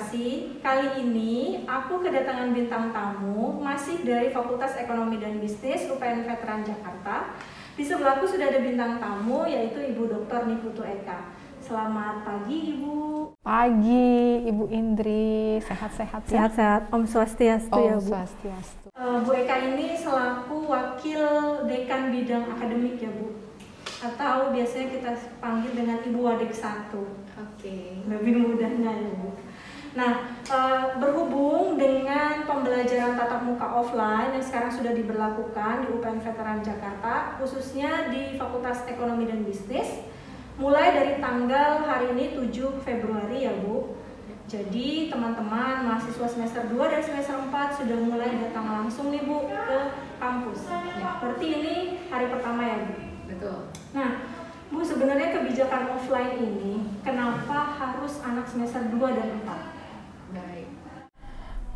kasih, kali ini aku kedatangan bintang tamu masih dari Fakultas Ekonomi dan Bisnis UPN Veteran Jakarta. Di sebelahku sudah ada bintang tamu yaitu Ibu Dr. Niputu Eka. Selamat pagi Ibu. Pagi Ibu Indri, sehat-sehat ya? Sehat-sehat, Om Swastiastu ya Bu. Swastiastu. Bu Eka ini selaku Wakil Dekan Bidang Akademik ya Bu. Atau biasanya kita panggil dengan Ibu Wadek 1. Oke. Lebih mudahnya ya Bu. Nah, berhubung dengan pembelajaran tatap muka offline yang sekarang sudah diberlakukan di UPN Veteran Jakarta, khususnya di Fakultas Ekonomi dan Bisnis, mulai dari tanggal hari ini 7 Februari ya Bu. Jadi teman-teman mahasiswa semester 2 dan semester 4 sudah mulai datang langsung nih Bu ke kampus. Berarti ini hari pertama ya Bu? Betul. Nah, Bu, sebenarnya kebijakan offline ini kenapa harus anak semester 2 dan 4? Baik.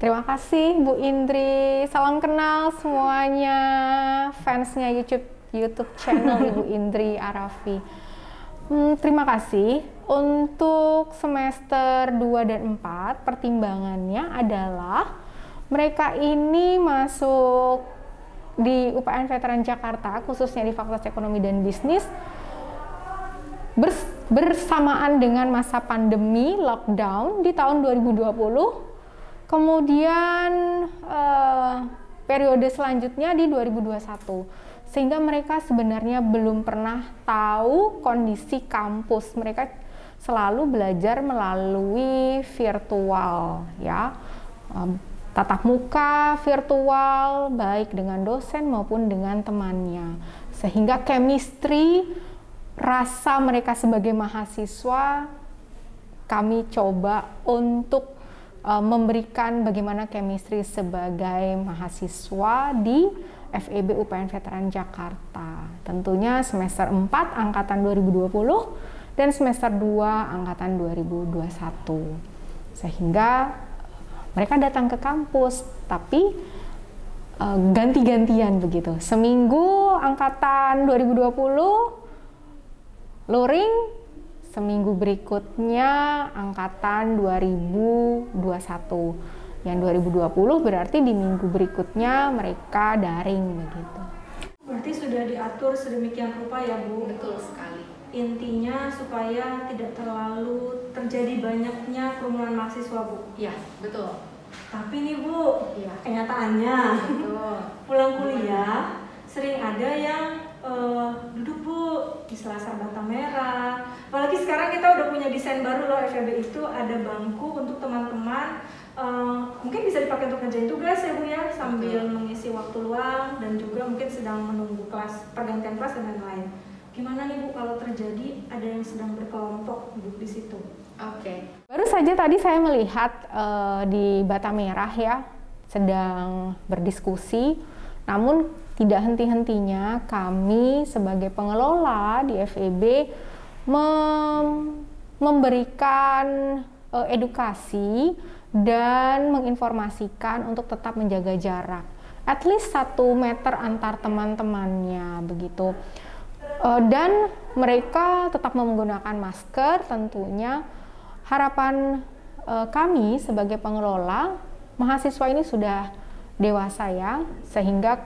Terima kasih Bu Indri. Salam kenal semuanya fansnya YouTube channel Ibu Indri Arafi. Terima kasih. Untuk semester 2 dan 4 pertimbangannya adalah mereka ini masuk di UPN Veteran Jakarta, khususnya di Fakultas Ekonomi dan Bisnis, bersamaan dengan masa pandemi lockdown di tahun 2020, kemudian periode selanjutnya di 2021, sehingga mereka sebenarnya belum pernah tahu kondisi kampus. Mereka selalu belajar melalui virtual ya, tatap muka virtual baik dengan dosen maupun dengan temannya, sehingga chemistry rasa mereka sebagai mahasiswa kami coba untuk memberikan bagaimana chemistry sebagai mahasiswa di FEB UPN Veteran Jakarta. Tentunya semester 4 angkatan 2020 dan semester 2 angkatan 2021. Sehingga mereka datang ke kampus, tapi ganti-gantian begitu. Seminggu angkatan 2020 luring, seminggu berikutnya angkatan 2021. Yang 2020 berarti di minggu berikutnya mereka daring begitu. Berarti sudah diatur sedemikian rupa ya Bu? Betul sekali. Intinya supaya tidak terlalu terjadi banyaknya kerumunan mahasiswa Bu? Iya, betul. Tapi nih Bu, Iya. kenyataannya Betul. pulang kuliah sering ada yang duduk Bu di selasar bata merah. Apalagi sekarang kita udah punya desain baru loh FEB itu, ada bangku untuk teman-teman mungkin bisa dipakai untuk ngerjain tugas ya Bu ya, sambil mengisi waktu luang dan juga mungkin sedang menunggu kelas, pergantian kelas dan lain-lain. Gimana nih Bu kalau terjadi ada yang sedang berkelompok duduk di situ? Oke. Baru saja tadi saya melihat di Bata Merah ya sedang berdiskusi, namun tidak henti-hentinya kami sebagai pengelola di FEB memberikan edukasi dan menginformasikan untuk tetap menjaga jarak, at least 1 meter antar teman-temannya begitu. Dan mereka tetap menggunakan masker tentunya. Harapan kami sebagai pengelola, mahasiswa ini sudah dewasa ya, sehingga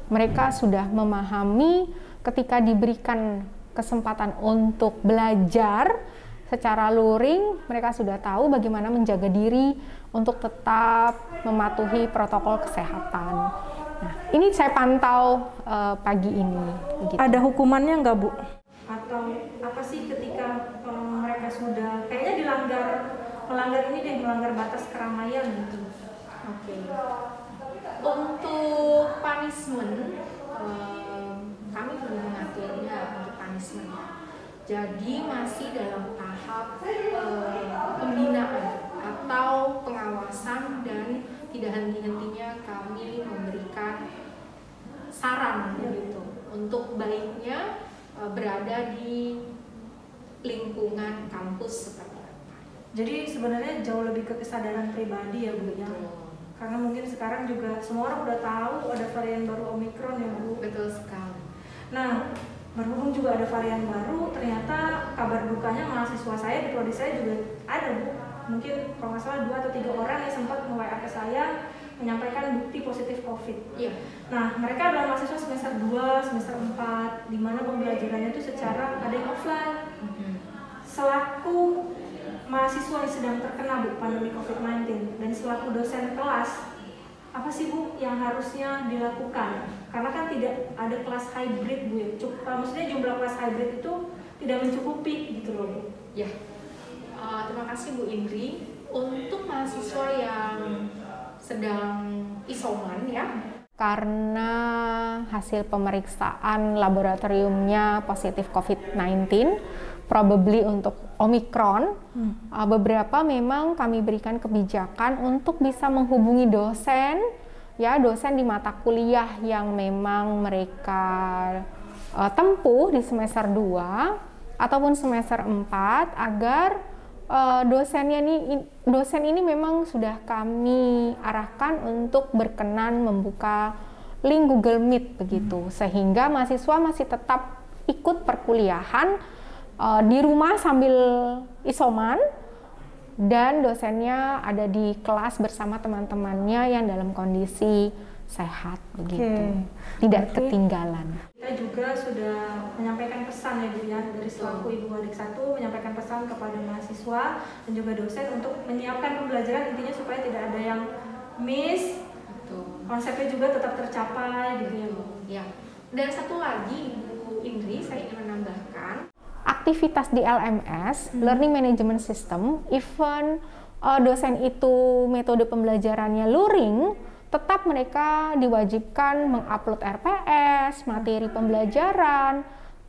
mereka sudah memahami ketika diberikan kesempatan untuk belajar secara luring, mereka sudah tahu bagaimana menjaga diri untuk tetap mematuhi protokol kesehatan. Nah, ini saya pantau pagi ini. Begitu. Ada hukumannya nggak Bu? Atau apa sih ketika mereka sudah kayaknya melanggar ini deh, melanggar batas keramaian gitu? Oke. Untuk punishment, kami belum mengaturnya untuk punishment. Jadi masih dalam tahap pembinaan atau pengawasan, dan tidak henti-hentinya kami memberikan saran begitu untuk baiknya berada di lingkungan kampus seperti apa. Jadi sebenarnya jauh lebih ke kesadaran pribadi ya Bu ya. Karena mungkin sekarang juga semua orang udah tahu ada varian baru Omikron ya Bu. Betul sekali. Nah, berhubung juga ada varian baru, ternyata kabar dukanya mahasiswa saya di prodi saya juga ada Bu. mungkin kalau nggak salah 2 atau 3 orang yang sempat nge-WA ke saya menyampaikan bukti positif COVID. Iya. Nah, mereka adalah mahasiswa semester 2, semester 4, di mana pembelajarannya itu secara ada yang offline. Selaku mahasiswa yang sedang terkena Bu pandemi COVID-19 dan selaku dosen kelas, apa sih Bu yang harusnya dilakukan? Karena kan tidak ada kelas hybrid Bu ya. Maksudnya jumlah kelas hybrid itu tidak mencukupi gitu loh Bu. Ya. Terima kasih Bu Indri. Untuk mahasiswa yang sedang isoman ya, karena hasil pemeriksaan laboratoriumnya positif COVID-19, probably untuk Omicron, beberapa memang kami berikan kebijakan untuk bisa menghubungi dosen, ya dosen di mata kuliah yang memang mereka tempuh di semester 2 ataupun semester 4 agar dosen ini memang sudah kami arahkan untuk berkenan membuka link Google Meet begitu, sehingga mahasiswa masih tetap ikut perkuliahan di rumah sambil isoman dan dosennya ada di kelas bersama teman-temannya yang dalam kondisi sehat begitu, tidak ketinggalan. Kita juga sudah menyampaikan pesan ya Bu ya, dari selaku Ibu Adik 1 menyampaikan pesan kepada mahasiswa dan juga dosen untuk menyiapkan pembelajaran, intinya supaya tidak ada yang miss. Betul. Konsepnya juga tetap tercapai gitu ya Bu. Ya. Dan satu lagi Bu Indri, saya ingin menambahkan aktivitas di LMS, Learning Management System, even dosen itu metode pembelajarannya luring, tetap mereka diwajibkan mengupload RPS, materi pembelajaran,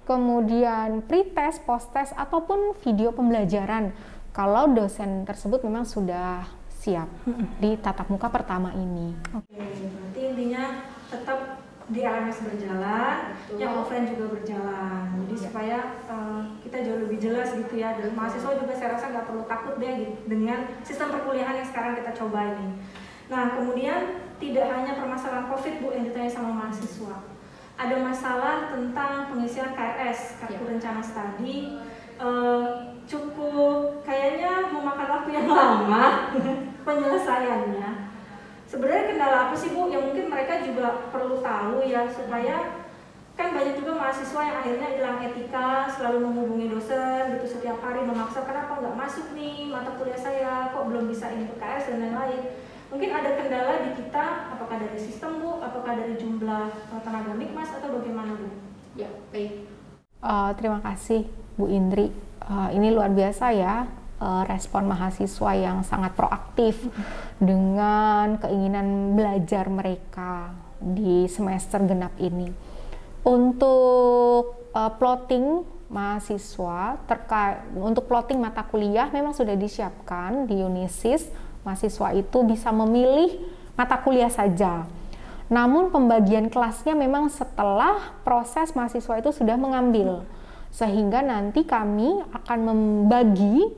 kemudian pretest, posttest, ataupun video pembelajaran kalau dosen tersebut memang sudah siap di tatap muka pertama ini. Oke, berarti intinya tetap di LMS berjalan, yang offline juga berjalan. Jadi supaya kita jauh lebih jelas gitu ya. Dan mahasiswa juga saya rasa nggak perlu takut deh gitu, dengan sistem perkuliahan yang sekarang kita coba ini. Nah, kemudian tidak hanya permasalahan COVID Bu yang ditanya sama mahasiswa. Ada masalah tentang pengisian KRS, Kartu Rencana Studi, cukup kayaknya memakan waktu yang lama penyelesaiannya. Sebenarnya kendala apa sih Bu yang mungkin mereka juga perlu tahu ya, supaya kan banyak juga mahasiswa yang akhirnya hilang etika, selalu menghubungi dosen gitu setiap hari memaksa, kenapa nggak masuk nih mata kuliah saya, kok belum bisa input KRS dan lain-lain. Mungkin ada kendala di kita, apakah dari sistem Bu, apakah dari jumlah tenaga Mikmas atau bagaimana Bu? Ya, baik. Terima kasih Bu Indri. Ini luar biasa ya, respon mahasiswa yang sangat proaktif dengan keinginan belajar mereka di semester genap ini. Untuk plotting mahasiswa untuk plotting mata kuliah memang sudah disiapkan di Unisys. Mahasiswa itu bisa memilih mata kuliah saja. Namun pembagian kelasnya memang setelah proses mahasiswa itu sudah mengambil. Sehingga nanti kami akan membagi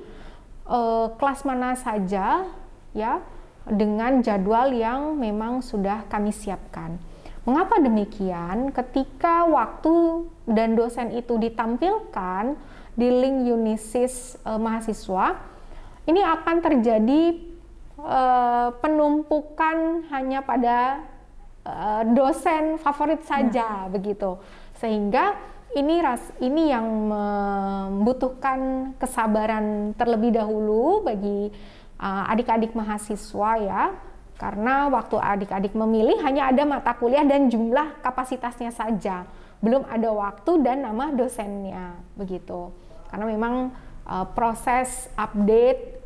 kelas mana saja ya dengan jadwal yang memang sudah kami siapkan. Mengapa demikian? Ketika waktu dan dosen itu ditampilkan di link Unisys mahasiswa, ini akan terjadi penumpukan hanya pada dosen favorit saja begitu, sehingga ini yang membutuhkan kesabaran terlebih dahulu bagi adik-adik mahasiswa ya, karena waktu adik-adik memilih hanya ada mata kuliah dan jumlah kapasitasnya saja, belum ada waktu dan nama dosennya begitu, karena memang proses update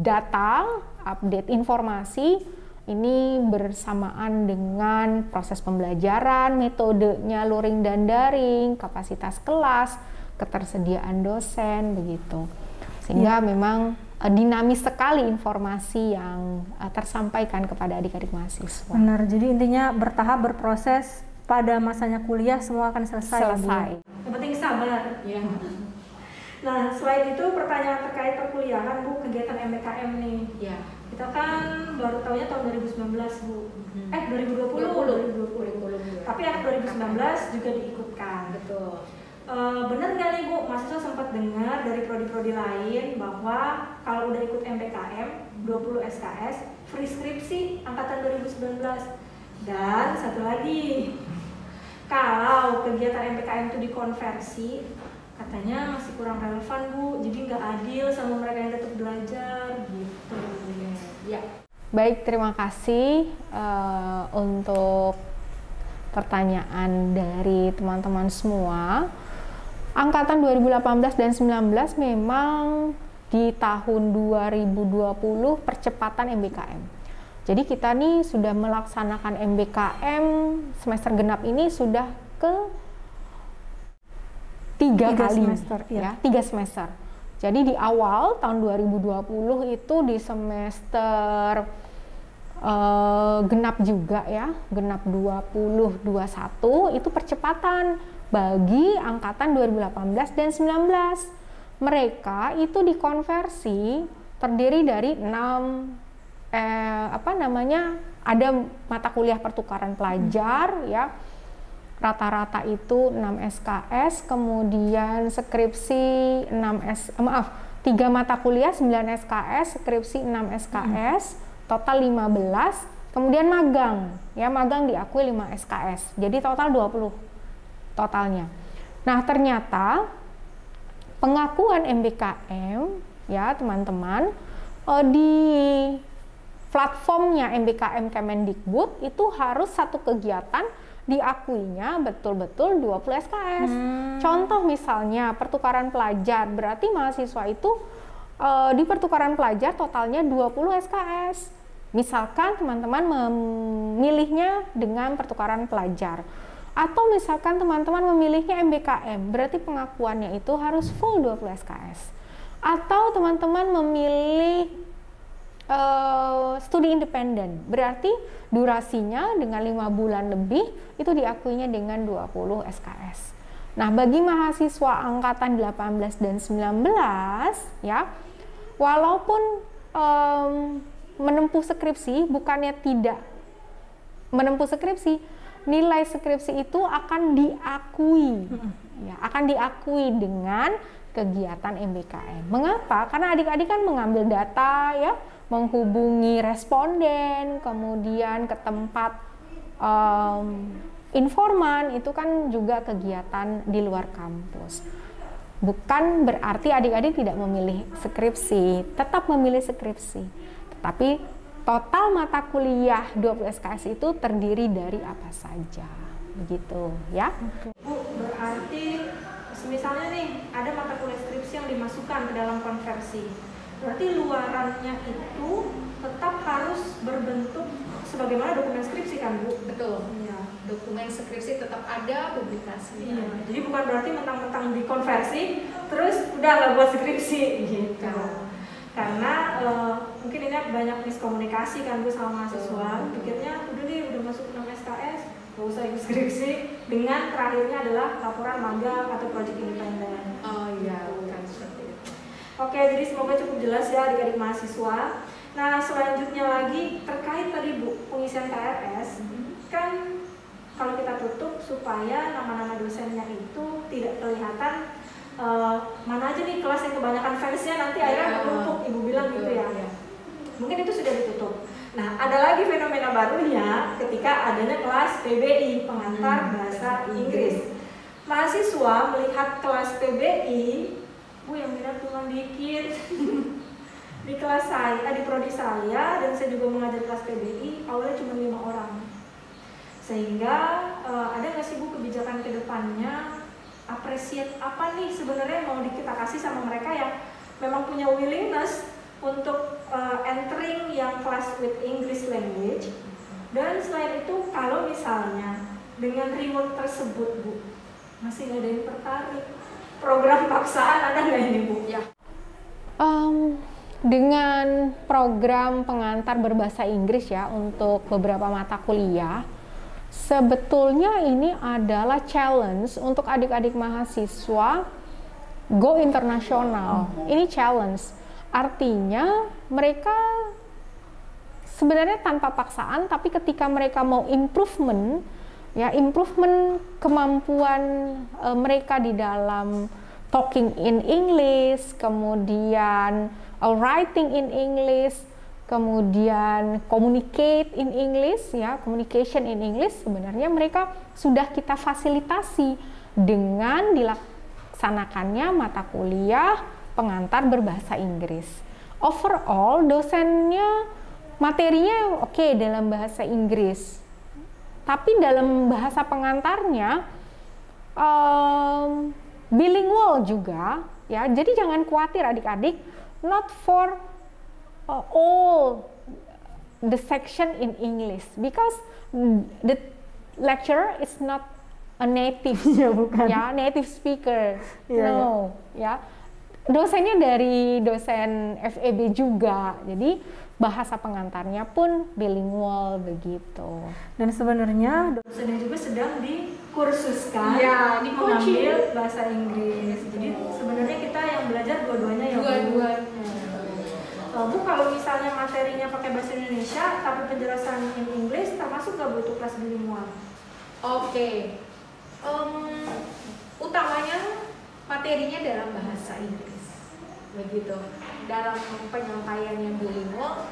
data, update informasi ini bersamaan dengan proses pembelajaran, metodenya luring dan daring, kapasitas kelas, ketersediaan dosen begitu. Sehingga memang dinamis sekali informasi yang tersampaikan kepada adik-adik mahasiswa. Benar, jadi intinya bertahap, berproses, pada masanya kuliah semua akan selesai. Yang penting sabar. Ya. Nah, selain itu pertanyaan terkait perkuliahan Bu, kegiatan MBKM nih. Ya. Kita kan baru tahunya tahun 2019 Bu. 2020. Tapi akhir 2019 juga diikutkan. Betul. bener nggak nih Bu, mahasiswa sempat dengar dari prodi-prodi lain bahwa kalau udah ikut MBKM 20 SKS, free skripsi angkatan 2019. Dan satu lagi, kalau kegiatan MBKM itu dikonversi, katanya masih kurang relevan Bu, jadi nggak adil sama mereka yang tetap belajar gitu. Ya. Baik, terima kasih untuk pertanyaan dari teman-teman semua. Angkatan 2018 dan 19 memang di tahun 2020 percepatan MBKM. Jadi kita nih sudah melaksanakan MBKM semester genap ini sudah ke 3 kali semester, ya, 3 semester. Jadi di awal tahun 2020 itu di semester genap juga ya, genap 2021 itu percepatan bagi angkatan 2018 dan 19. Mereka itu dikonversi terdiri dari 6 ada mata kuliah pertukaran pelajar ya. Rata-rata itu 6 SKS, kemudian skripsi 3 mata kuliah 9 SKS, skripsi 6 SKS, total 15, kemudian magang. Ya, magang diakui 5 SKS. Jadi total 20 totalnya. Nah, ternyata pengakuan MBKM ya, teman-teman, di platformnya MBKM Kemendikbud itu harus satu kegiatan diakuinya betul-betul 20 SKS. Contoh misalnya pertukaran pelajar, berarti mahasiswa itu di pertukaran pelajar totalnya 20 SKS. Misalkan teman-teman memilihnya dengan pertukaran pelajar. Atau misalkan teman-teman memilihnya MBKM, berarti pengakuannya itu harus full 20 SKS. Atau teman-teman memilih studi independen, berarti durasinya dengan 5 bulan lebih itu diakuinya dengan 20 SKS. Nah, bagi mahasiswa angkatan 18 dan 19 ya, walaupun menempuh skripsi, bukannya tidak menempuh skripsi, nilai skripsi itu akan diakui ya, akan diakui dengan kegiatan MBKM. Mengapa? Karena adik-adik kan mengambil data ya, menghubungi responden, kemudian ke tempat informan, itu kan juga kegiatan di luar kampus. Bukan berarti adik-adik tidak memilih skripsi, tetap memilih skripsi. Tetapi total mata kuliah 20 SKS itu terdiri dari apa saja, begitu ya. Bu, berarti misalnya nih ada mata kuliah skripsi yang dimasukkan ke dalam konversi, berarti luarannya itu tetap harus berbentuk sebagaimana dokumen skripsi kan Bu? Betul. Ya, dokumen skripsi tetap ada, publikasi. Iya. Jadi bukan berarti mentang-mentang dikonversi terus udah nggak buat skripsi gitu. Karena mungkin ini banyak miskomunikasi kan Bu sama mahasiswa, pikirnya udah nih udah masuk 6 SKS, gak usah ikut skripsi, dengan terakhirnya adalah laporan magang atau project independen. Oh iya, bukan seperti itu. Oke, jadi semoga cukup jelas ya adik-adik mahasiswa. Nah, selanjutnya lagi terkait tadi Bu, pengisian KRS, kan kalau kita tutup supaya nama-nama dosennya itu tidak kelihatan mana aja nih kelas yang kebanyakan fansnya nanti akhirnya menumpuk, Ibu bilang gitu ya. Mungkin itu sudah ditutup. Nah, ada lagi fenomena barunya ketika adanya kelas PBI, pengantar bahasa Inggris. Mahasiswa melihat kelas PBI, Bu yang minat cuma dikit. Di kelas saya, di prodi saya, dan saya juga mengajar kelas PBI, awalnya cuma 5 orang. Sehingga ada nggak sih Bu kebijakan ke depannya, appreciate apa nih sebenarnya mau kita kasih sama mereka yang memang punya willingness untuk entering yang kelas with English language. Dan selain itu kalau misalnya dengan reward tersebut Bu masih nggak ada yang tertarik, program paksaan ada nggak ini Bu? Ya. Dengan program pengantar berbahasa Inggris ya untuk beberapa mata kuliah, sebetulnya ini adalah challenge untuk adik-adik mahasiswa go internasional. Ini challenge, artinya mereka sebenarnya tanpa paksaan, tapi ketika mereka mau improvement, ya, improvement kemampuan mereka di dalam talking in English, kemudian writing in English, kemudian communicate in English, ya, communication in English, sebenarnya mereka sudah kita fasilitasi dengan dilaksanakannya mata kuliah pengantar berbahasa Inggris. Overall, dosennya materinya oke dalam bahasa Inggris, tapi dalam bahasa pengantarnya bilingual juga, ya. Jadi jangan khawatir adik-adik, not for all the section in English, because the lecturer is not a native, ya, native speaker, no, ya. Dosennya dari dosen FEB juga, jadi bahasa pengantarnya pun bilingual begitu. Dan sebenarnya dosennya juga sedang dikursuskan, ya, mengambil bahasa Inggris. Jadi sebenarnya kita yang belajar dua-duanya ya. Bu, kalau misalnya materinya pakai bahasa Indonesia tapi penjelasan in English, termasuk nggak butuh kelas bilingual? Oke. Utamanya materinya dalam bahasa Inggris, begitu. Dalam penyampaian yang bilingual,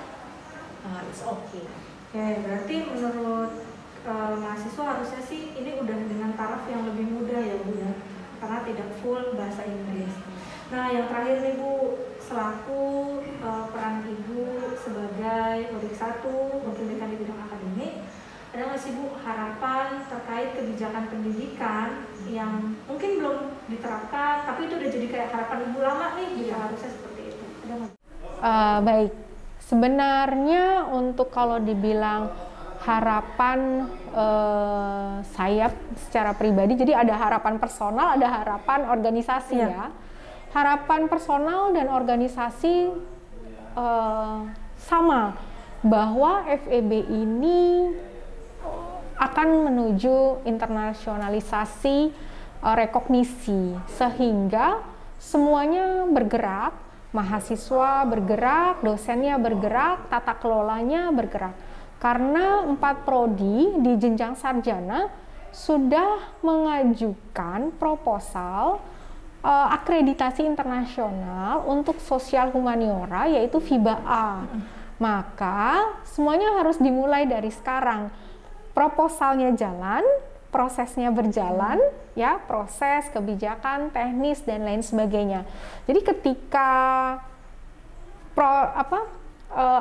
it's okay. Ya, berarti menurut mahasiswa harusnya sih ini udah dengan taraf yang lebih mudah ya Bu ya, karena tidak full bahasa Inggris. Nah, yang terakhir nih Bu, selaku peran Ibu sebagai Odik 1, Wakil Dekan di bidang akademik, ada nggak sih Bu harapan terkait kebijakan pendidikan yang mungkin belum diterapkan, tapi itu udah jadi kayak harapan Ibu lama nih, gitu, harusnya seperti itu. Ada nggak? Baik, sebenarnya untuk kalau dibilang harapan saya secara pribadi, jadi ada harapan personal, ada harapan organisasi, ya. Harapan personal dan organisasi sama, bahwa FEB ini akan menuju internasionalisasi rekognisi, sehingga semuanya bergerak, mahasiswa bergerak, dosennya bergerak, tata kelolanya bergerak. Karena 4 prodi di jenjang sarjana sudah mengajukan proposal akreditasi internasional untuk sosial humaniora, yaitu FIBA A. Maka semuanya harus dimulai dari sekarang. Proposalnya jalan, prosesnya berjalan, ya, proses, kebijakan, teknis dan lain sebagainya. Jadi ketika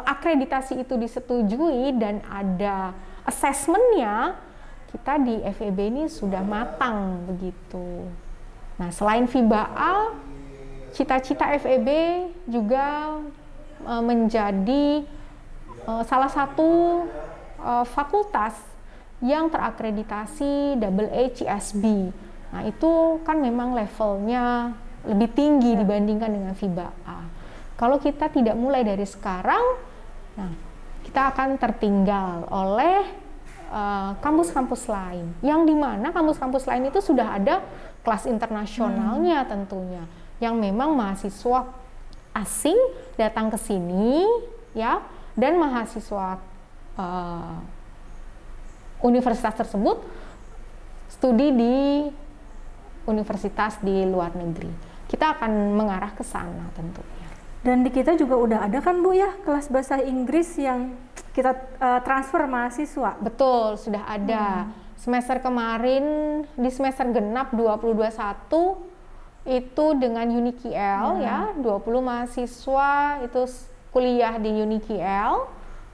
akreditasi itu disetujui dan ada assessmentnya, kita di FEB ini sudah matang begitu. Nah, selain FIBA A, cita-cita FEB juga menjadi salah satu fakultas yang terakreditasi AA CSB. Nah, itu kan memang levelnya lebih tinggi dibandingkan dengan FIBA A. Kalau kita tidak mulai dari sekarang, nah, kita akan tertinggal oleh kampus-kampus lain, yang dimana kampus-kampus lain itu sudah ada kelas internasionalnya tentunya, yang memang mahasiswa asing datang ke sini, ya, dan mahasiswa universitas tersebut studi di universitas di luar negeri. Kita akan mengarah ke sana tentunya. Dan di kita juga udah ada kan Bu ya kelas bahasa Inggris yang kita transfer mahasiswa? Betul, sudah ada. Semester kemarin di semester genap 2021 itu dengan UNIKL, ya, 20 mahasiswa itu kuliah di UNIKL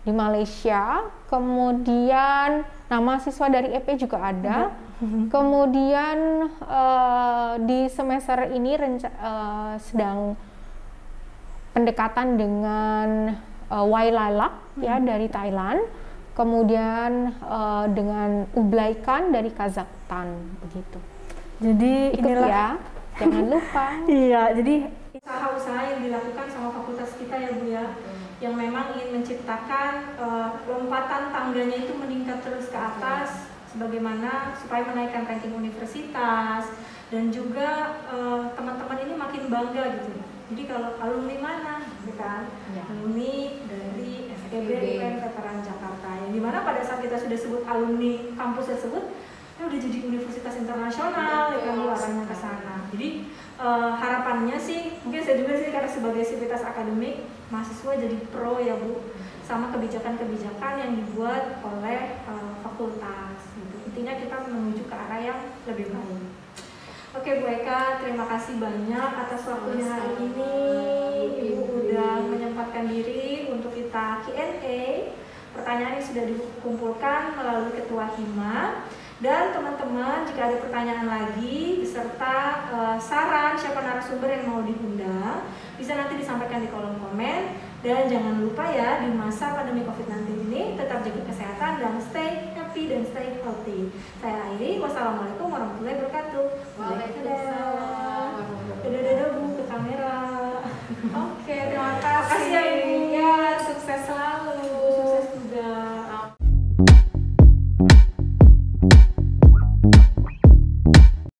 di Malaysia. Kemudian mahasiswa dari EP juga ada. Kemudian di semester ini sedang pendekatan dengan Wailalak, ya, dari Thailand. Kemudian dengan Ublaikan dari Kazakhstan, begitu. Jadi ikut inilah ya, jangan lupa. Iya, jadi usaha-usaha yang dilakukan sama fakultas kita ya Bu ya, yang memang ingin menciptakan lompatan tangganya itu meningkat terus ke atas, sebagaimana supaya menaikkan ranking universitas, dan juga teman-teman ini makin bangga gitu. Jadi kalau alumni mana, kan? Alumni dari FEB UPN Veteran Jakarta, yang dimana pada saat kita sudah sebut alumni kampus tersebut, udah jadi universitas internasional ya kan, arahnya ke sana. Jadi harapannya sih, mungkin saya juga sih karena sebagai sivitas akademik, mahasiswa jadi pro ya Bu, sama kebijakan-kebijakan yang dibuat oleh fakultas gitu. Intinya kita menuju ke arah yang lebih baik. Oke Bu Eka, terima kasih banyak atas waktunya hari ini. Ibu udah menyempatkan diri untuk kita Q&A. Pertanyaan yang sudah dikumpulkan melalui Ketua Hima. Dan teman-teman, jika ada pertanyaan lagi beserta saran siapa narasumber yang mau diundang, bisa nanti disampaikan di kolom komen. Dan jangan lupa ya, di masa pandemi COVID-19 ini tetap jaga kesehatan dan stay happy dan stay healthy. Saya Airi, wassalamualaikum warahmatullahi wabarakatuh. Waalaikumsalam. Dadah Bu ke kamera.